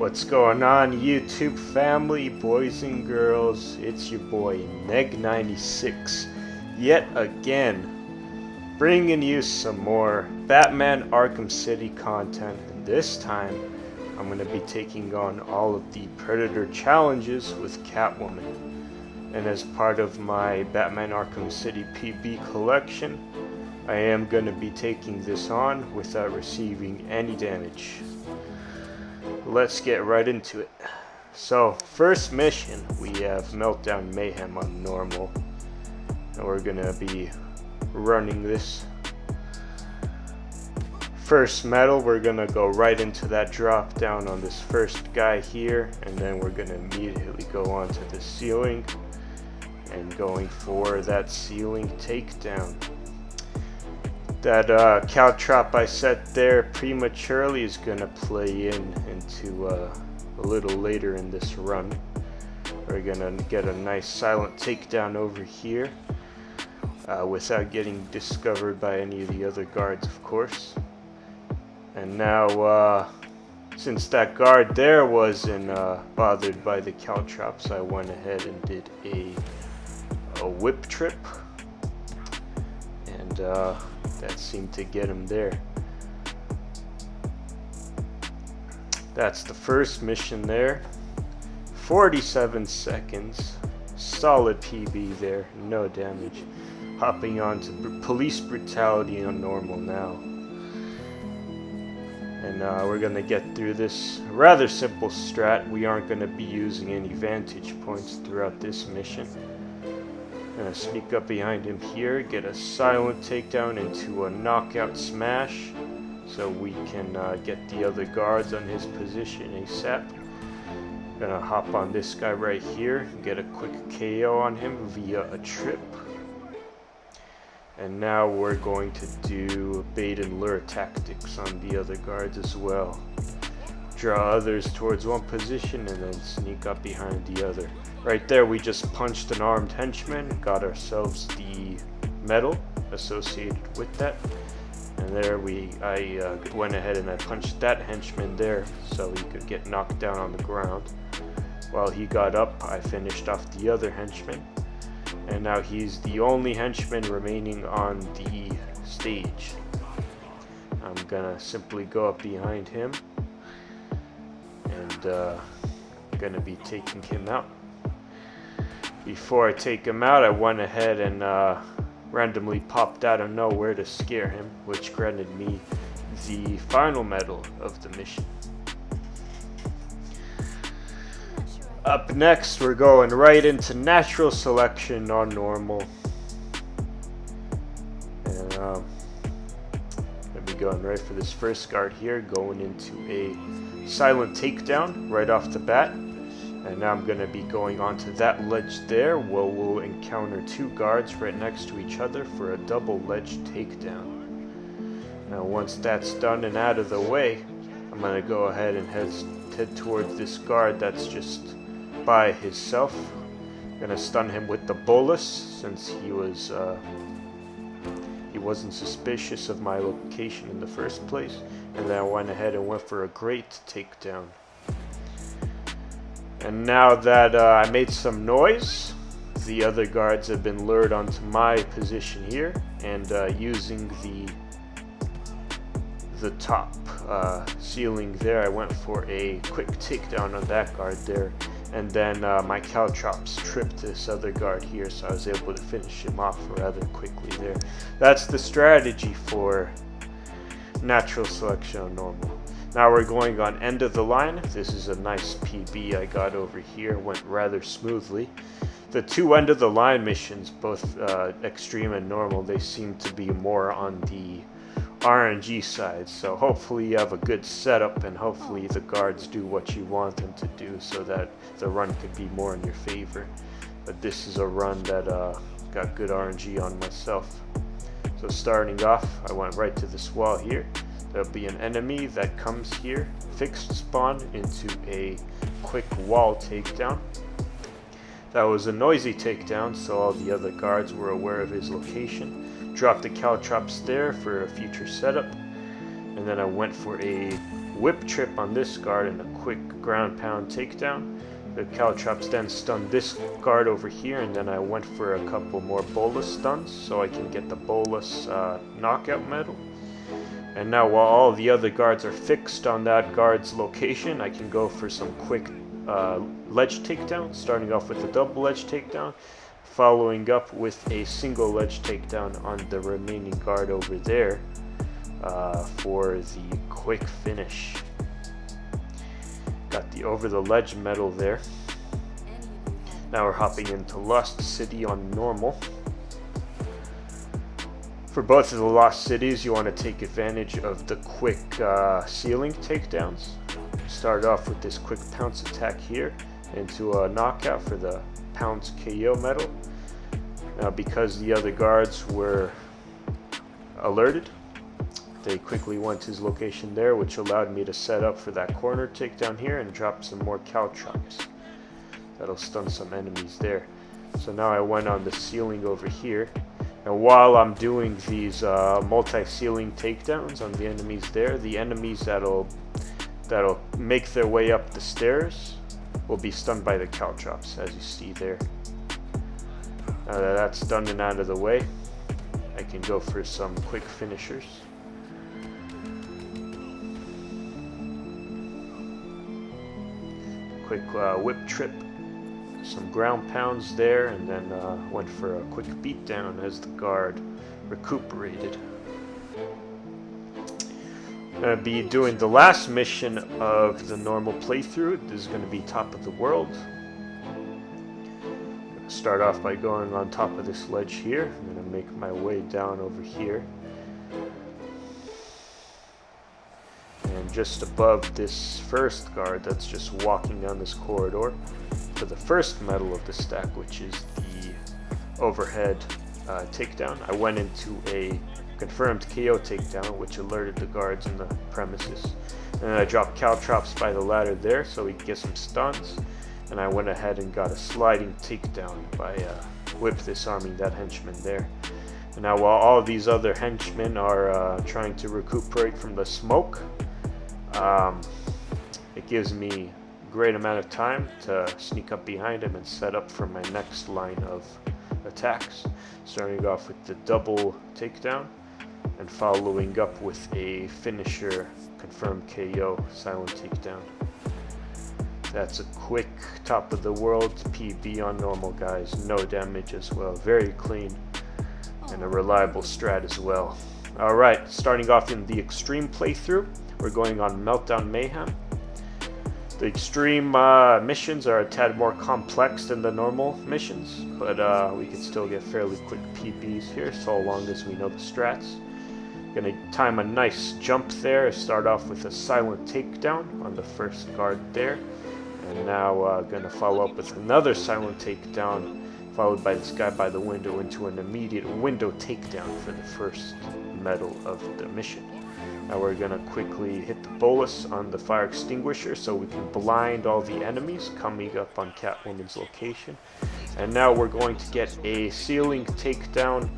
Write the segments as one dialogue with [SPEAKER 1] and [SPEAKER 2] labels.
[SPEAKER 1] What's going on, YouTube family, boys and girls? It's your boy Meg96 yet again, bringing you some more Batman Arkham City content. And this time I'm going to be taking on all of the Predator challenges with Catwoman. And as part of my Batman Arkham City PB collection, I am going to be taking this on without receiving any damage. Let's get right into it. So, first mission, we have Meltdown Mayhem on normal. And we're gonna be running this. First medal, we're gonna go right into that drop down on this first guy here. And then we're gonna immediately go onto the ceiling. And going for that ceiling takedown. That caltrop I set there prematurely is going to play into a little later in this run. We're going to get a nice silent takedown over here without getting discovered by any of the other guards, of course. And now, since that guard there wasn't bothered by the caltrops, I went ahead and did a whip trip. And that seemed to get him there. That's the first mission there. 47 seconds. Solid PB there. No damage. Hopping on to police brutality on normal now. And we're going to get through this rather simple strat. We aren't going to be using any vantage points throughout this mission. Gonna sneak up behind him here, get a silent takedown into a knockout smash so we can get the other guards on his position ASAP. Gonna hop on this guy right here, get a quick KO on him via a trip. And now we're going to do bait and lure tactics on the other guards as well. Draw others towards one position and then sneak up behind the other. Right there we just punched an armed henchman, got ourselves the medal associated with that. And there I went ahead and I punched that henchman there so he could get knocked down on the ground. While he got up, I finished off the other henchman. And now he's the only henchman remaining on the stage. I'm gonna simply go up behind him and gonna be taking him out. Before I take him out, I went ahead and randomly popped out of nowhere to scare him, which granted me the final medal of the mission. Up next, we're going right into natural selection on normal. And gonna be going right for this first guard here, going into a silent takedown right off the bat. And now I'm going to be going onto that ledge there where we'll encounter two guards right next to each other for a double ledge takedown. Now once that's done and out of the way, I'm going to go ahead and head towards this guard that's just by himself. I'm going to stun him with the bolus since he wasn't suspicious of my location in the first place. And then I went ahead and went for a great takedown. And now that I made some noise, the other guards have been lured onto my position here, and using the top ceiling there, I went for a quick takedown on that guard there, and then my caltrops tripped this other guard here, so I was able to finish him off rather quickly there. That's the strategy for natural selection on normal. Now we're going on end of the line. This is a nice PB I got over here. Went rather smoothly. The two end of the line missions, both extreme and normal, they seem to be more on the RNG side. So hopefully you have a good setup and hopefully the guards do what you want them to do so that the run could be more in your favor. But this is a run that got good RNG on myself. So starting off, I went right to this wall here. There'll be an enemy that comes here, fixed spawn into a quick wall takedown. That was a noisy takedown, so all the other guards were aware of his location. Dropped the caltrops there for a future setup. And then I went for a whip trip on this guard and a quick ground pound takedown. The caltrops then stunned this guard over here, and then I went for a couple more bolus stuns so I can get the bolus knockout medal. And now while all the other guards are fixed on that guard's location, I can go for some quick ledge takedown, starting off with a double ledge takedown, following up with a single ledge takedown on the remaining guard over there for the quick finish. Got the over the ledge medal there. Now we're hopping into Lost City on normal. For both of the Lost Cities, you want to take advantage of the quick ceiling takedowns. Start off with this quick pounce attack here into a knockout for the pounce KO medal. Now because the other guards were alerted, they quickly went to his location there, which allowed me to set up for that corner takedown here and drop some more caltrops. That'll stun some enemies there. So now I went on the ceiling over here, and while I'm doing these multi-ceiling takedowns on the enemies there, the enemies that'll make their way up the stairs will be stunned by the caltrops, as you see there. Now that that's done and out of the way, I can go for some quick finishers. Quick whip trip, some ground pounds there, and then went for a quick beatdown as the guard recuperated. I'm going to be doing the last mission of the normal playthrough. This is going to be top of the world. Start off by going on top of this ledge here. I'm going to make my way down over here. And just above this first guard that's just walking down this corridor for the first medal of the stack, which is the overhead takedown. I went into a confirmed KO takedown, which alerted the guards in the premises. And then I dropped caltrops by the ladder there so we could get some stuns. And I went ahead and got a sliding takedown by whip disarming that henchman there. And now while all these other henchmen are trying to recuperate from the smoke, it gives me a great amount of time to sneak up behind him and set up for my next line of attacks, starting off with the double takedown and following up with a finisher confirmed KO silent takedown. That's a quick top of the world PB on normal, guys. No damage as well. Very clean and a reliable strat as well. Alright, starting off in the extreme playthrough, we're going on Meltdown Mayhem. The extreme missions are a tad more complex than the normal missions, but we can still get fairly quick PBs here so long as we know the strats. Gonna time a nice jump there, start off with a silent takedown on the first guard there. And now gonna follow up with another silent takedown, followed by this guy by the window into an immediate window takedown for the first medal of the mission. Now we're gonna quickly hit the bolus on the fire extinguisher so we can blind all the enemies coming up on Catwoman's location. And now we're going to get a ceiling takedown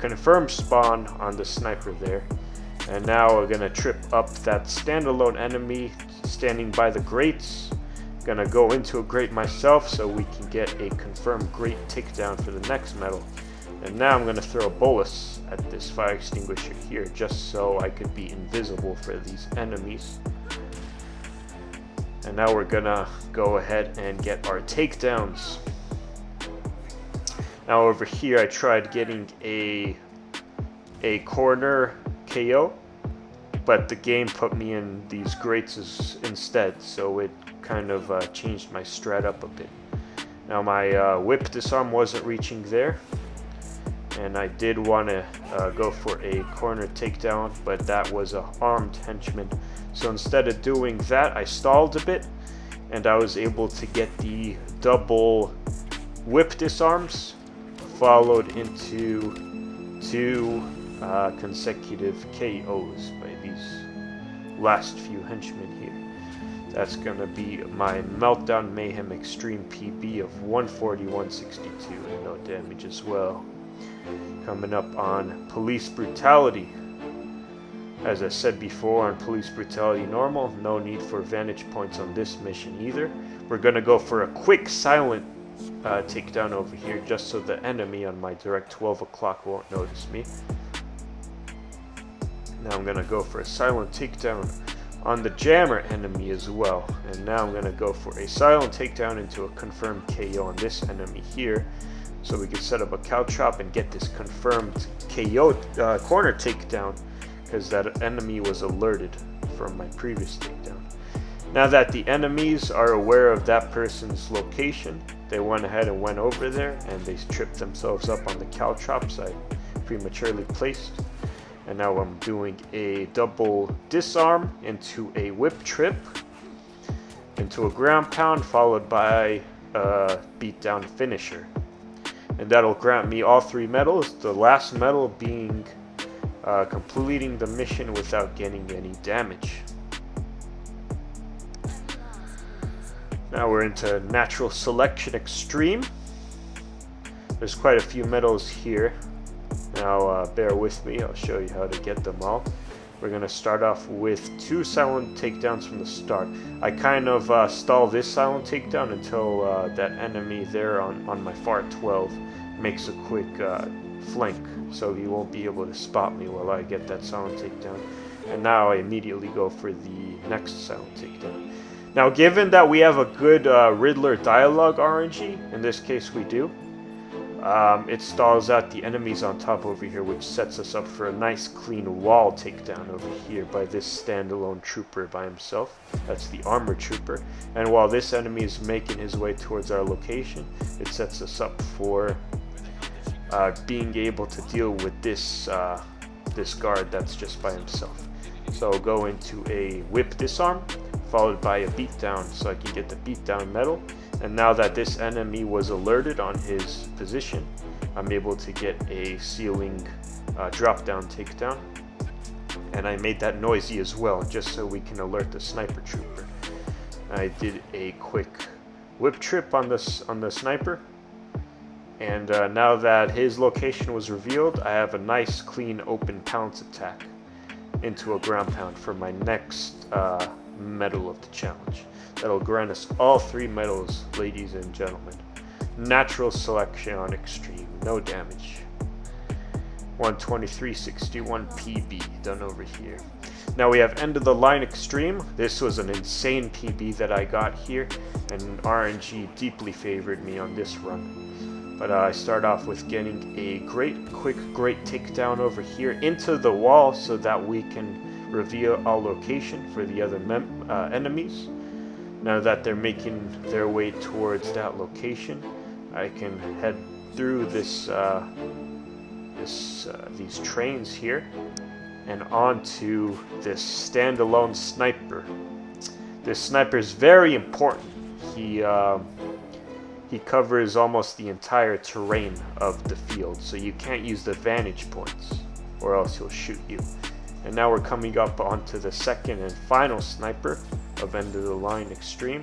[SPEAKER 1] confirmed spawn on the sniper there. And now we're gonna trip up that standalone enemy standing by the grates. Gonna go into a grate myself so we can get a confirmed grate takedown for the next medal. And now I'm gonna throw a bolus at this fire extinguisher here just so I could be invisible for these enemies. And now we're gonna go ahead and get our takedowns. Now over here I tried getting a corner KO, but the game put me in these grates instead, so it kind of changed my strat up a bit. Now my whip disarm wasn't reaching there, and I did want to go for a corner takedown, but that was a armed henchman. So instead of doing that, I stalled a bit, and I was able to get the double whip disarms, followed into two consecutive KOs by these last few henchmen here. That's gonna be my Meltdown Mayhem Extreme PB of 141.62 and no damage as well. Coming up on Police Brutality. As I said before on Police Brutality Normal, no need for vantage points on this mission either. We're going to go for a quick silent takedown over here, just so the enemy on my direct 12 o'clock won't notice me. Now I'm going to go for a silent takedown on the jammer enemy as well. And now I'm going to go for a silent takedown into a confirmed KO on this enemy here, so we can set up a caltrop and get this confirmed KO corner takedown, because that enemy was alerted from my previous takedown. Now that the enemies are aware of that person's location, they went ahead and went over there and they tripped themselves up on the caltrops I prematurely placed. And now I'm doing a double disarm into a whip trip, into a ground pound, followed by a beatdown finisher. And that'll grant me all 3 medals, the last medal being completing the mission without getting any damage. Now we're into Natural Selection Extreme. There's quite a few medals here. Now bear with me, I'll show you how to get them all. We're going to start off with 2 silent takedowns from the start. I kind of stall this silent takedown until that enemy there on my far 12 makes a quick flank, so he won't be able to spot me while I get that silent takedown. And now I immediately go for the next silent takedown. Now, given that we have a good Riddler dialogue RNG, in this case we do, it stalls out the enemies on top over here, which sets us up for a nice clean wall takedown over here by this standalone trooper by himself. That's the armor trooper. And while this enemy is making his way towards our location, it sets us up for being able to deal with this this guard that's just by himself. So I'll go into a whip disarm, followed by a beatdown, so I can get the beatdown medal. And now that this enemy was alerted on his position, I'm able to get a ceiling drop down takedown. And I made that noisy as well, just so we can alert the sniper trooper. I did a quick whip trip on the sniper. And now that his location was revealed, I have a nice clean open pounce attack into a ground pound for my next medal of the challenge. That'll grant us all 3 medals, ladies and gentlemen. Natural Selection on Extreme, no damage. 123.61 PB done over here. Now we have End of the Line Extreme. This was an insane PB that I got here, and RNG deeply favored me on this run. But I start off with getting a great takedown over here into the wall, so that we can reveal our location for the other enemies. Now that they're making their way towards that location, I can head through these trains here and onto this standalone sniper. This sniper is very important. He covers almost the entire terrain of the field, so you can't use the vantage points or else he'll shoot you. And now we're coming up onto the second and final sniper of End of the Line Extreme.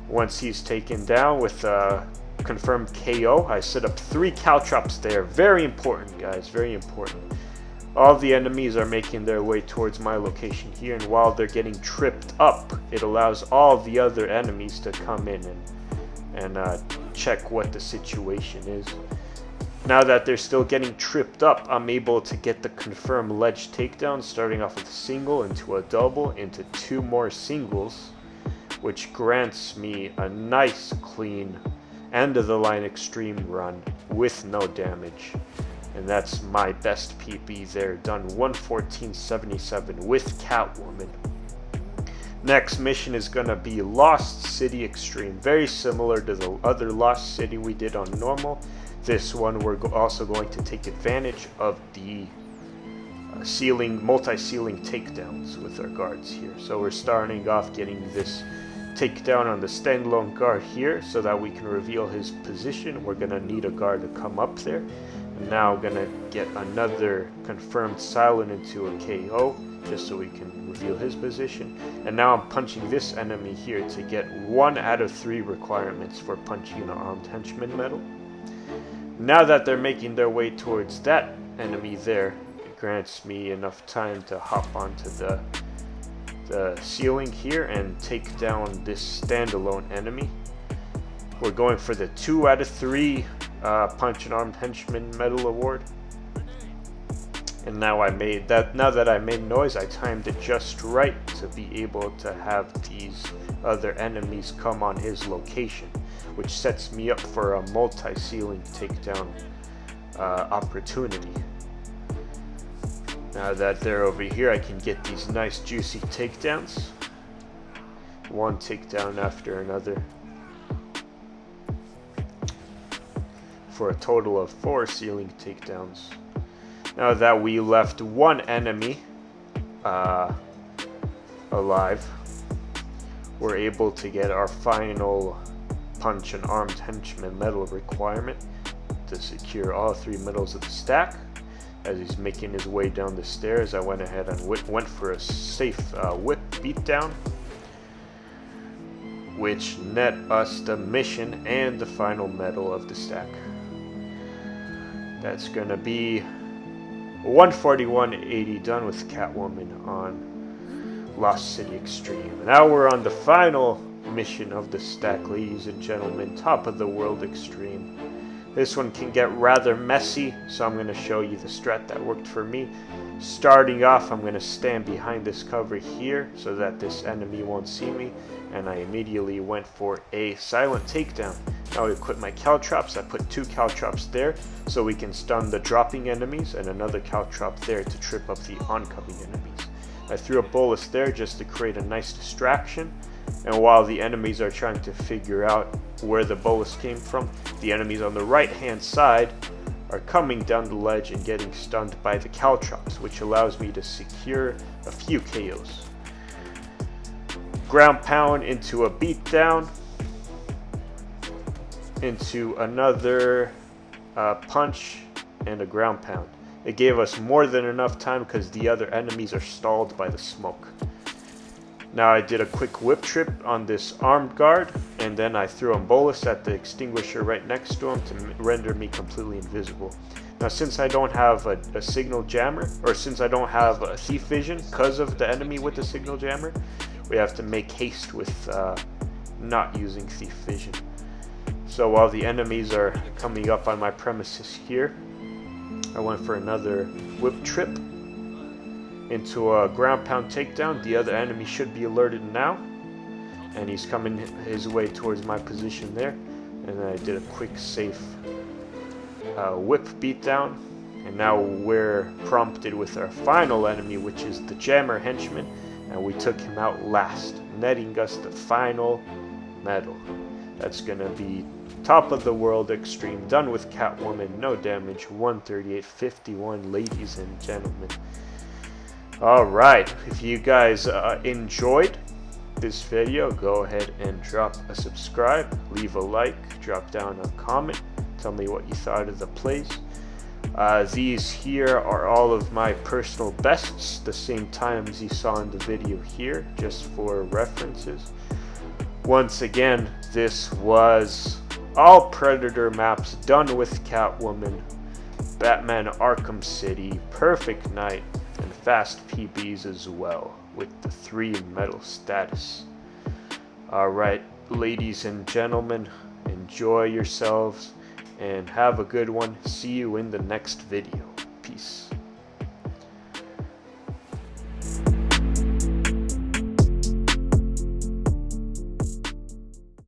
[SPEAKER 1] Once he's taken down with a confirmed KO, I set up 3 caltrops there. Very important, guys, very important. All the enemies are making their way towards my location here, and while they're getting tripped up, it allows all the other enemies to come in and check what the situation is. Now that they're still getting tripped up, I'm able to get the confirmed ledge takedown, starting off with a single into a double into 2 more singles, which grants me a nice clean End of the Line Extreme run with no damage. And that's my best PB there, done 114.77 with Catwoman. Next mission is going to be Lost City Extreme, very similar to the other Lost City we did on normal. This one we're also going to take advantage of the multi-ceiling takedowns with our guards here. So we're starting off getting this takedown on the standalone guard here so that we can reveal his position. We're going to need a guard to come up there. And now I'm going to get another confirmed silent into a KO just so we can reveal his position. And now I'm punching this enemy here to get 1 out of 3 requirements for punching an armed henchman medal. Now that they're making their way towards that enemy there, it grants me enough time to hop onto the ceiling here and take down this standalone enemy. We're going for the 2 out of 3 Punch and Armed Henchman Medal Award. And now that I made noise, I timed it just right to be able to have these other enemies come on his location, which sets me up for a multi-ceiling takedown opportunity. Now that they're over here, I can get these nice juicy takedowns. One takedown after another, for a total of 4 ceiling takedowns. Now that we left one enemy alive, we're able to get our final Punch and Armed Henchman medal requirement to secure all 3 medals of the stack. As he's making his way down the stairs, I went ahead and went for a safe whip beatdown, which net us the mission and the final medal of the stack. That's gonna be 141.80 done with Catwoman on Lost City Extreme. Now we're on the final mission of the stack, ladies and gentlemen, Top of the World Extreme. This one can get rather messy, so I'm going to show you the strat that worked for me. Starting off, I'm going to stand behind this cover here so that this enemy won't see me, and I immediately went for a silent takedown. Now I equip my caltrops. I put 2 caltrops there so we can stun the dropping enemies, and another caltrop there to trip up the oncoming enemies. I threw a bolus there just to create a nice distraction, and while the enemies are trying to figure out where the bolus came from, the enemies on the right hand side are coming down the ledge and getting stunned by the caltrops, which allows me to secure a few KOs. Ground pound into a beatdown, into another punch, and a ground pound. It gave us more than enough time because the other enemies are stalled by the smoke. Now I did a quick whip trip on this armed guard, and then I threw a bolus at the extinguisher right next to him to render me completely invisible. Now since I don't have a signal jammer, or since I don't have a thief vision because of the enemy with the signal jammer, we have to make haste with not using thief vision. So while the enemies are coming up on my premises here, I went for another whip trip into a ground pound takedown. The other enemy should be alerted now, and he's coming his way towards my position there. And then I did a quick safe whip beatdown, and now we're prompted with our final enemy, which is the Jammer Henchman, and we took him out last, netting us the final medal. That's gonna be Top of the World Extreme done with Catwoman, no damage, 138.51, ladies and gentlemen. Alright, if you guys enjoyed this video, go ahead and drop a subscribe, leave a like, drop down a comment, tell me what you thought of the plays. These here are all of my personal bests, the same times you saw in the video here, just for references. Once again, this was all Predator maps done with Catwoman, Batman Arkham City, Perfect Night, and fast PBs as well, with the 3 medal status. Alright, ladies and gentlemen, enjoy yourselves and have a good one. See you in the next video. Peace.